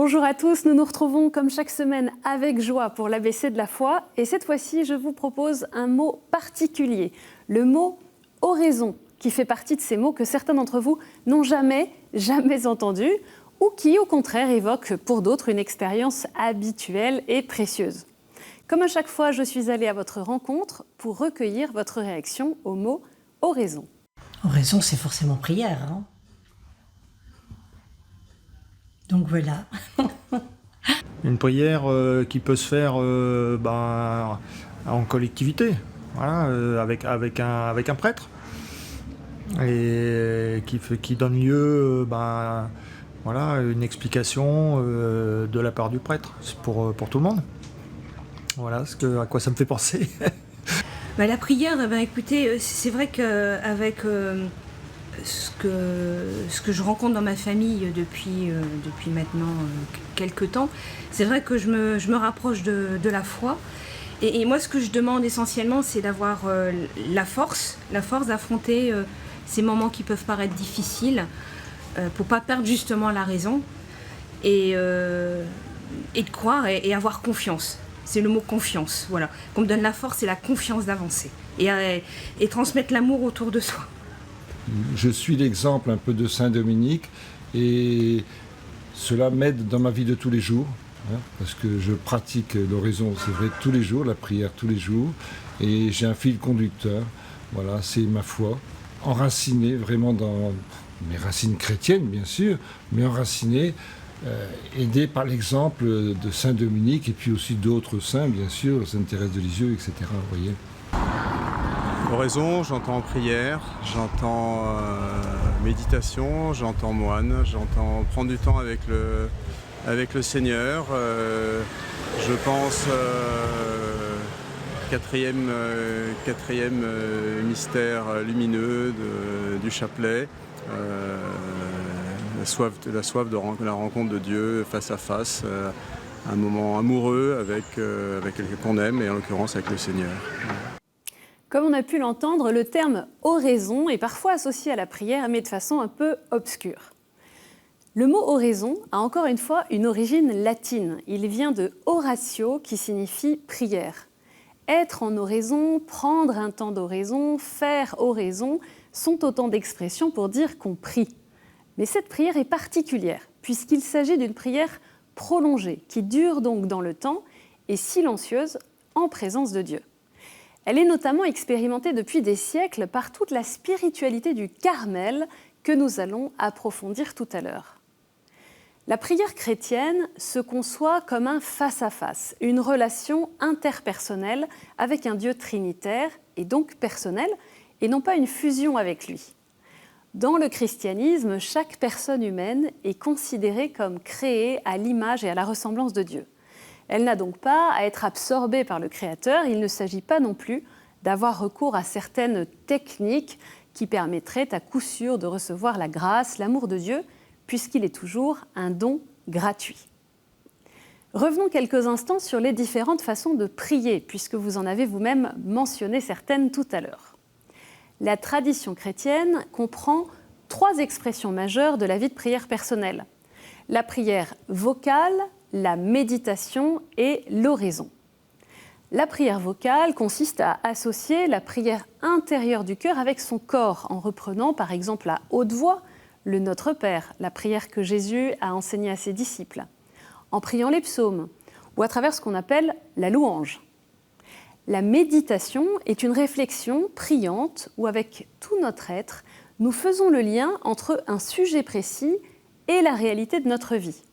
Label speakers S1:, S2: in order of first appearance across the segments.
S1: Bonjour à tous, nous nous retrouvons comme chaque semaine avec joie pour l'ABC de la foi. Et cette fois-ci, je vous propose un mot particulier, le mot « oraison », qui fait partie de ces mots que certains d'entre vous n'ont jamais entendus ou qui, au contraire, évoquent pour d'autres une expérience habituelle et précieuse. Comme à chaque fois, je suis allée à votre rencontre pour recueillir votre réaction au mot « oraison ».
S2: Oraison, c'est forcément prière, hein. Donc voilà.
S3: Une prière qui peut se faire en collectivité, voilà, avec un prêtre, et qui donne lieu voilà, une explication de la part du prêtre pour tout le monde. Voilà à quoi ça me fait penser.
S4: La prière, écoutez, c'est vrai qu'avec ce que je rencontre dans ma famille depuis maintenant quelques temps, c'est vrai que je me rapproche de la foi. Et moi, ce que je demande essentiellement, c'est d'avoir la force d'affronter ces moments qui peuvent paraître difficiles, pour ne pas perdre justement la raison, et de croire et avoir confiance. C'est le mot confiance, voilà. Qu'on me donne la force et la confiance d'avancer, et transmettre l'amour autour de soi.
S5: Je suis l'exemple un peu de Saint Dominique, et cela m'aide dans ma vie de tous les jours, hein, parce que je pratique l'oraison, c'est vrai, tous les jours, la prière tous les jours, et j'ai un fil conducteur, voilà, c'est ma foi, enracinée vraiment dans mes racines chrétiennes, bien sûr, mais enracinée, aidée par l'exemple de Saint Dominique, et puis aussi d'autres saints, bien sûr, Sainte Thérèse de Lisieux, etc., vous voyez.
S6: Oraison, j'entends prière, j'entends méditation, j'entends moine, j'entends prendre du temps avec le Seigneur. Je pense quatrième mystère lumineux du chapelet, la soif de la rencontre de Dieu face à face, un moment amoureux avec quelqu'un qu'on aime, et en l'occurrence avec le Seigneur.
S1: Comme on a pu l'entendre, le terme « oraison » est parfois associé à la prière, mais de façon un peu obscure. Le mot « oraison » a encore une fois une origine latine. Il vient de « oratio » qui signifie « prière ». Être en oraison, prendre un temps d'oraison, faire oraison sont autant d'expressions pour dire qu'on prie. Mais cette prière est particulière, puisqu'il s'agit d'une prière prolongée, qui dure donc dans le temps et silencieuse en présence de Dieu. Elle est notamment expérimentée depuis des siècles par toute la spiritualité du Carmel que nous allons approfondir tout à l'heure. La prière chrétienne se conçoit comme un face-à-face, une relation interpersonnelle avec un Dieu trinitaire et donc personnel, et non pas une fusion avec lui. Dans le christianisme, chaque personne humaine est considérée comme créée à l'image et à la ressemblance de Dieu. Elle n'a donc pas à être absorbée par le Créateur. Il ne s'agit pas non plus d'avoir recours à certaines techniques qui permettraient à coup sûr de recevoir la grâce, l'amour de Dieu, puisqu'il est toujours un don gratuit. Revenons quelques instants sur les différentes façons de prier, puisque vous en avez vous-même mentionné certaines tout à l'heure. La tradition chrétienne comprend 3 expressions majeures de la vie de prière personnelle. La prière vocale, la méditation et l'oraison. La prière vocale consiste à associer la prière intérieure du cœur avec son corps, en reprenant par exemple à haute voix le Notre Père, la prière que Jésus a enseignée à ses disciples, en priant les psaumes, ou à travers ce qu'on appelle la louange. La méditation est une réflexion priante où, avec tout notre être, nous faisons le lien entre un sujet précis et la réalité de notre vie.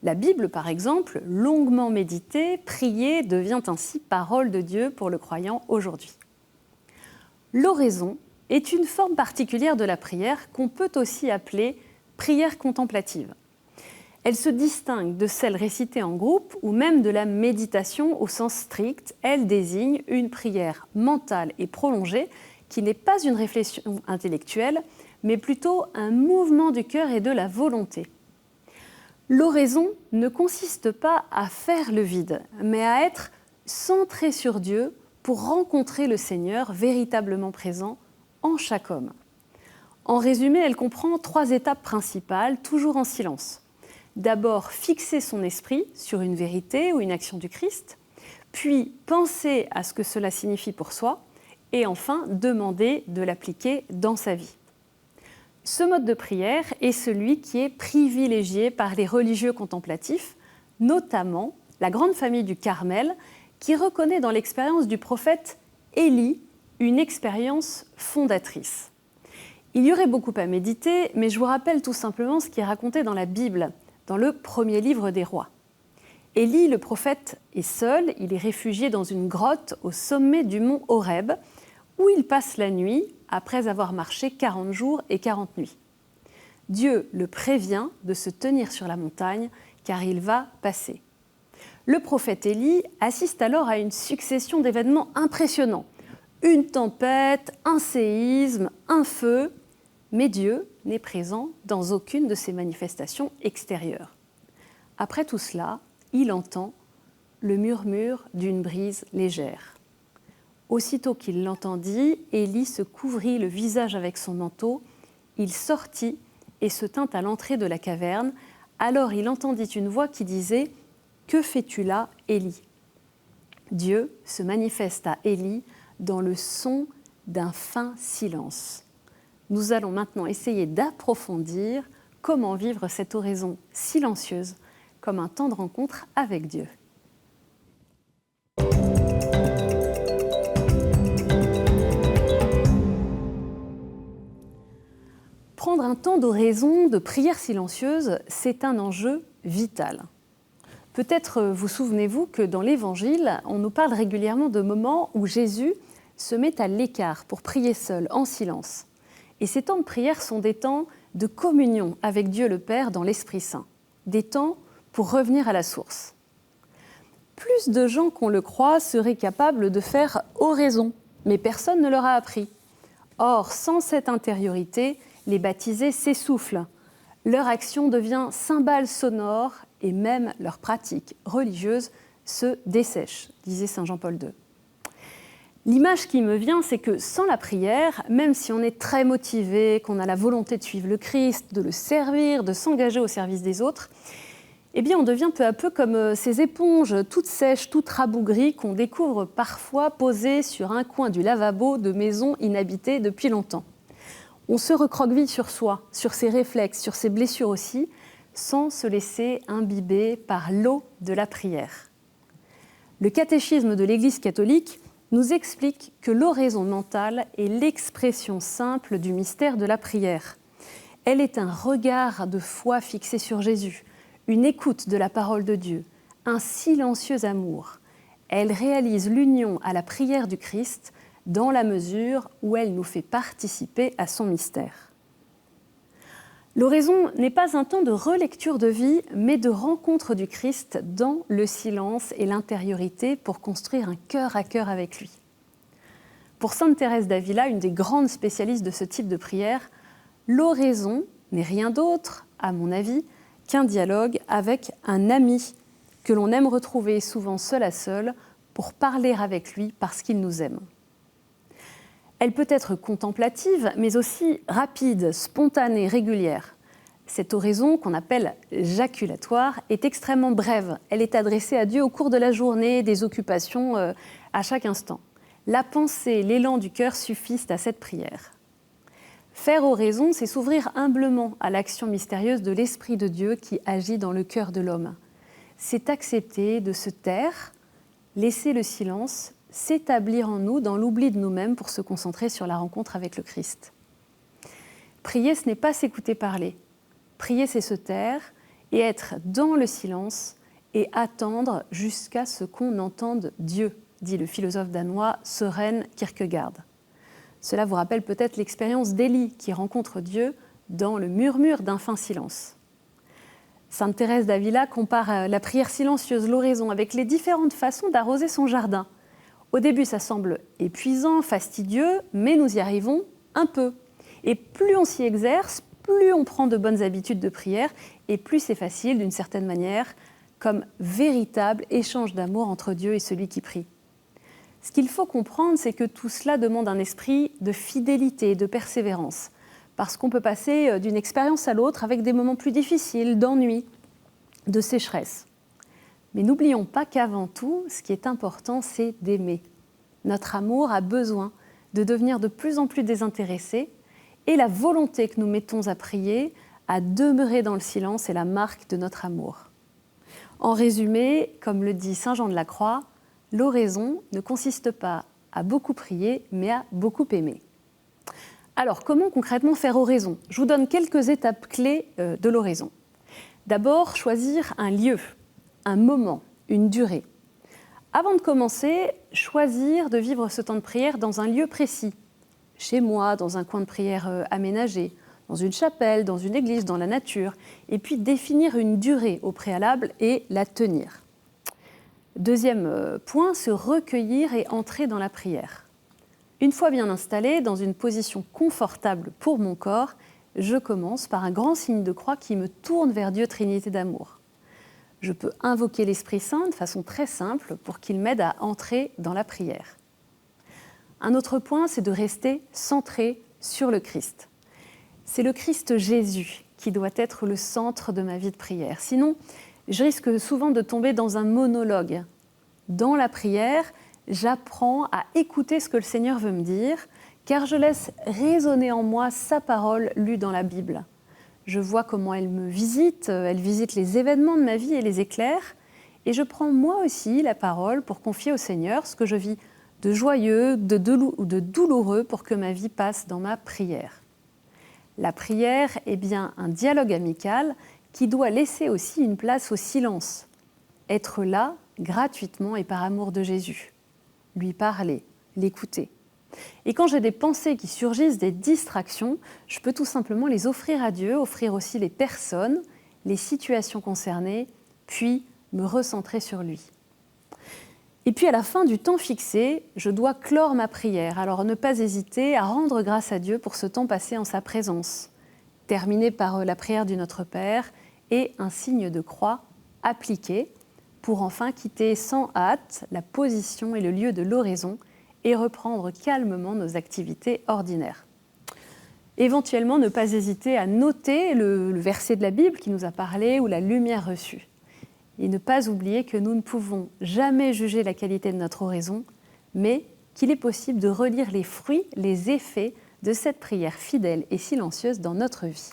S1: La Bible, par exemple, longuement méditée, priée, devient ainsi parole de Dieu pour le croyant aujourd'hui. L'oraison est une forme particulière de la prière qu'on peut aussi appeler prière contemplative. Elle se distingue de celle récitée en groupe ou même de la méditation au sens strict. Elle désigne une prière mentale et prolongée qui n'est pas une réflexion intellectuelle, mais plutôt un mouvement du cœur et de la volonté. L'oraison ne consiste pas à faire le vide, mais à être centré sur Dieu pour rencontrer le Seigneur véritablement présent en chaque homme. En résumé, elle comprend 3 étapes principales, toujours en silence. d'abord fixer son esprit sur une vérité ou une action du Christ, puis penser à ce que cela signifie pour soi, et enfin demander de l'appliquer dans sa vie. Ce mode de prière est celui qui est privilégié par les religieux contemplatifs, notamment la grande famille du Carmel, qui reconnaît dans l'expérience du prophète Élie une expérience fondatrice. Il y aurait beaucoup à méditer, mais je vous rappelle tout simplement ce qui est raconté dans la Bible, dans le premier livre des rois. Élie, le prophète, est seul, il est réfugié dans une grotte au sommet du mont Horeb, où il passe la nuit après avoir marché 40 jours et 40 nuits. Dieu le prévient de se tenir sur la montagne, car il va passer. Le prophète Élie assiste alors à une succession d'événements impressionnants. Une tempête, un séisme, un feu, mais Dieu n'est présent dans aucune de ces manifestations extérieures. Après tout cela, il entend le murmure d'une brise légère. Aussitôt qu'il l'entendit, Élie se couvrit le visage avec son manteau, il sortit et se tint à l'entrée de la caverne. Alors il entendit une voix qui disait « Que fais-tu là, Élie ?» Dieu se manifeste à Élie dans le son d'un fin silence. Nous allons maintenant essayer d'approfondir comment vivre cette oraison silencieuse comme un temps de rencontre avec Dieu. Prendre un temps d'oraison, de prière silencieuse, c'est un enjeu vital. Peut-être vous souvenez-vous que dans l'Évangile, on nous parle régulièrement de moments où Jésus se met à l'écart pour prier seul, en silence. Et ces temps de prière sont des temps de communion avec Dieu le Père dans l'Esprit Saint, des temps pour revenir à la source. Plus de gens qu'on le croit seraient capables de faire oraison, mais personne ne leur a appris. Or, sans cette intériorité, les baptisés s'essoufflent. Leur action devient cymbale sonore et même leur pratique religieuse se dessèche, disait saint Jean-Paul II. L'image qui me vient, c'est que sans la prière, même si on est très motivé, qu'on a la volonté de suivre le Christ, de le servir, de s'engager au service des autres, eh bien on devient peu à peu comme ces éponges toutes sèches, toutes rabougries qu'on découvre parfois posées sur un coin du lavabo de maisons inhabitées depuis longtemps. On se recroqueville sur soi, sur ses réflexes, sur ses blessures aussi, sans se laisser imbiber par l'eau de la prière. Le catéchisme de l'Église catholique nous explique que l'oraison mentale est l'expression simple du mystère de la prière. Elle est un regard de foi fixé sur Jésus, une écoute de la parole de Dieu, un silencieux amour. Elle réalise l'union à la prière du Christ dans la mesure où elle nous fait participer à son mystère. L'oraison n'est pas un temps de relecture de vie, mais de rencontre du Christ dans le silence et l'intériorité pour construire un cœur à cœur avec lui. Pour sainte Thérèse d'Avila, une des grandes spécialistes de ce type de prière, l'oraison n'est rien d'autre, à mon avis, qu'un dialogue avec un ami que l'on aime retrouver souvent seul à seul pour parler avec lui parce qu'il nous aime. Elle peut être contemplative, mais aussi rapide, spontanée, régulière. Cette oraison, qu'on appelle jaculatoire, est extrêmement brève. Elle est adressée à Dieu au cours de la journée, des occupations à chaque instant. La pensée, l'élan du cœur suffisent à cette prière. Faire oraison, c'est s'ouvrir humblement à l'action mystérieuse de l'Esprit de Dieu qui agit dans le cœur de l'homme. C'est accepter de se taire, laisser le silence, s'établir en nous dans l'oubli de nous-mêmes pour se concentrer sur la rencontre avec le Christ. Prier, ce n'est pas s'écouter parler. Prier, c'est se taire et être dans le silence et attendre jusqu'à ce qu'on entende Dieu, dit le philosophe danois Søren Kierkegaard. Cela vous rappelle peut-être l'expérience d'Élie qui rencontre Dieu dans le murmure d'un fin silence. Sainte Thérèse d'Avila compare la prière silencieuse, l'oraison, avec les différentes façons d'arroser son jardin. Au début, ça semble épuisant, fastidieux, mais nous y arrivons un peu. Et plus on s'y exerce, plus on prend de bonnes habitudes de prière, et plus c'est facile, d'une certaine manière, comme véritable échange d'amour entre Dieu et celui qui prie. Ce qu'il faut comprendre, c'est que tout cela demande un esprit de fidélité, de persévérance, parce qu'on peut passer d'une expérience à l'autre avec des moments plus difficiles, d'ennui. de sécheresse. Mais n'oublions pas qu'avant tout, ce qui est important, c'est d'aimer. Notre amour a besoin de devenir de plus en plus désintéressé et la volonté que nous mettons à prier, à demeurer dans le silence est la marque de notre amour. En résumé, comme le dit saint Jean de la Croix, l'oraison ne consiste pas à beaucoup prier, mais à beaucoup aimer. Alors, comment concrètement faire oraison ? Je vous donne quelques étapes clés de l'oraison. D'abord, choisir un lieu, un moment, une durée. Avant de commencer, choisir de vivre ce temps de prière dans un lieu précis. Chez moi, dans un coin de prière aménagé, dans une chapelle, dans une église, dans la nature. Et puis définir une durée au préalable et la tenir. Deuxième point, se recueillir et entrer dans la prière. Une fois bien installée, dans une position confortable pour mon corps, je commence par un grand signe de croix qui me tourne vers Dieu Trinité d'amour. Je peux invoquer l'Esprit Saint de façon très simple pour qu'il m'aide à entrer dans la prière. Un autre point, c'est de rester centré sur le Christ. C'est le Christ Jésus qui doit être le centre de ma vie de prière. Sinon, je risque souvent de tomber dans un monologue. Dans la prière, j'apprends à écouter ce que le Seigneur veut me dire, car je laisse résonner en moi sa parole lue dans la Bible. Je vois comment elle me visite, elle visite les événements de ma vie et les éclaire, et je prends moi aussi la parole pour confier au Seigneur ce que je vis de joyeux ou de douloureux pour que ma vie passe dans ma prière. La prière est bien un dialogue amical qui doit laisser aussi une place au silence. Être là, gratuitement et par amour de Jésus. Lui parler, l'écouter. Et quand j'ai des pensées qui surgissent, des distractions, je peux tout simplement les offrir à Dieu, offrir aussi les personnes, les situations concernées, puis me recentrer sur lui. Et puis à la fin du temps fixé, je dois clore ma prière. Alors ne pas hésiter à rendre grâce à Dieu pour ce temps passé en sa présence. Terminer par la prière du Notre Père et un signe de croix appliqué pour enfin quitter sans hâte la position et le lieu de l'oraison et reprendre calmement nos activités ordinaires. Éventuellement, ne pas hésiter à noter le verset de la Bible qui nous a parlé ou la lumière reçue. Et ne pas oublier que nous ne pouvons jamais juger la qualité de notre oraison, mais qu'il est possible de relire les fruits, les effets de cette prière fidèle et silencieuse dans notre vie.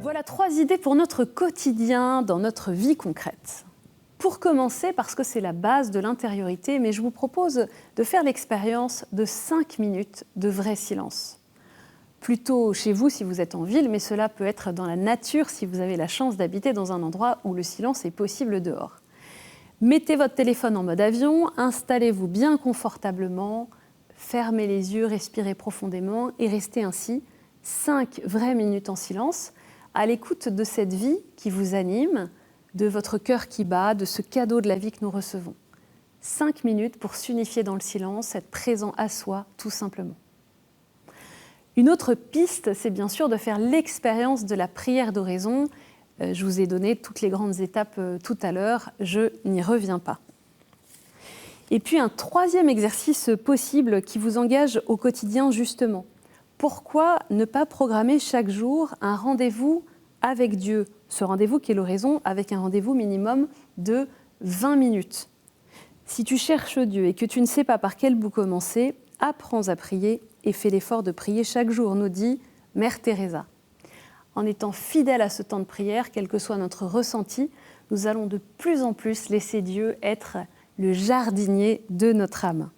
S1: Voilà 3 idées pour notre quotidien, dans notre vie concrète. Pour commencer, parce que c'est la base de l'intériorité, mais je vous propose de faire l'expérience de 5 minutes de vrai silence. Plutôt chez vous si vous êtes en ville, mais cela peut être dans la nature si vous avez la chance d'habiter dans un endroit où le silence est possible dehors. Mettez votre téléphone en mode avion, installez-vous bien confortablement, fermez les yeux, respirez profondément et restez ainsi 5 vraies minutes en silence, à l'écoute de cette vie qui vous anime, de votre cœur qui bat, de ce cadeau de la vie que nous recevons. 5 minutes pour s'unifier dans le silence, être présent à soi, tout simplement. Une autre piste, c'est bien sûr de faire l'expérience de la prière d'oraison. Je vous ai donné toutes les grandes étapes tout à l'heure, je n'y reviens pas. Et puis un 3e exercice possible qui vous engage au quotidien justement. Pourquoi ne pas programmer chaque jour un rendez-vous avec Dieu ? Ce rendez-vous qui est l'oraison avec un rendez-vous minimum de 20 minutes. Si tu cherches Dieu et que tu ne sais pas par quel bout commencer, apprends à prier et fais l'effort de prier chaque jour, nous dit Mère Teresa. En étant fidèle à ce temps de prière, quel que soit notre ressenti, nous allons de plus en plus laisser Dieu être le jardinier de notre âme.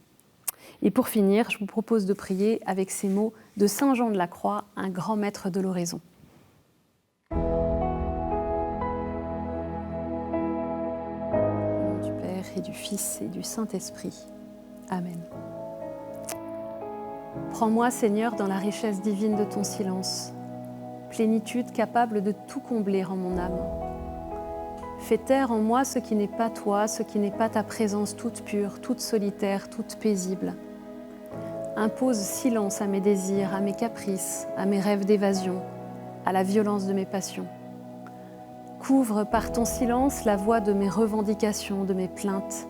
S1: Et pour finir, je vous propose de prier avec ces mots de saint Jean de la Croix, un grand maître de l'oraison. Au nom du Père et du Fils et du Saint-Esprit. Amen. Prends-moi, Seigneur, dans la richesse divine de ton silence, plénitude capable de tout combler en mon âme. Fais taire en moi ce qui n'est pas toi, ce qui n'est pas ta présence toute pure, toute solitaire, toute paisible. Impose silence à mes désirs, à mes caprices, à mes rêves d'évasion, à la violence de mes passions. Couvre par ton silence la voix de mes revendications, de mes plaintes.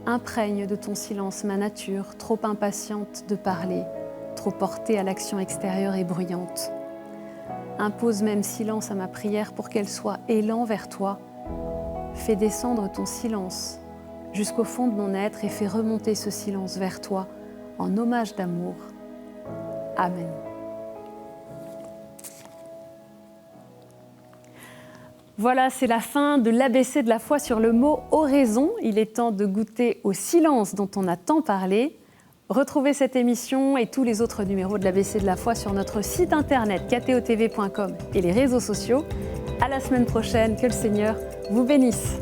S1: Imprègne de ton silence ma nature, trop impatiente de parler, trop portée à l'action extérieure et bruyante. Impose même silence à ma prière pour qu'elle soit élan vers toi. Fais descendre ton silence jusqu'au fond de mon être et fais remonter ce silence vers toi en hommage d'amour. Amen. Voilà, c'est la fin de l'ABC de la foi sur le mot oraison. Il est temps de goûter au silence dont on a tant parlé. Retrouvez cette émission et tous les autres numéros de l'ABC de la foi sur notre site internet ktotv.com et les réseaux sociaux. À la semaine prochaine, que le Seigneur vous bénisse.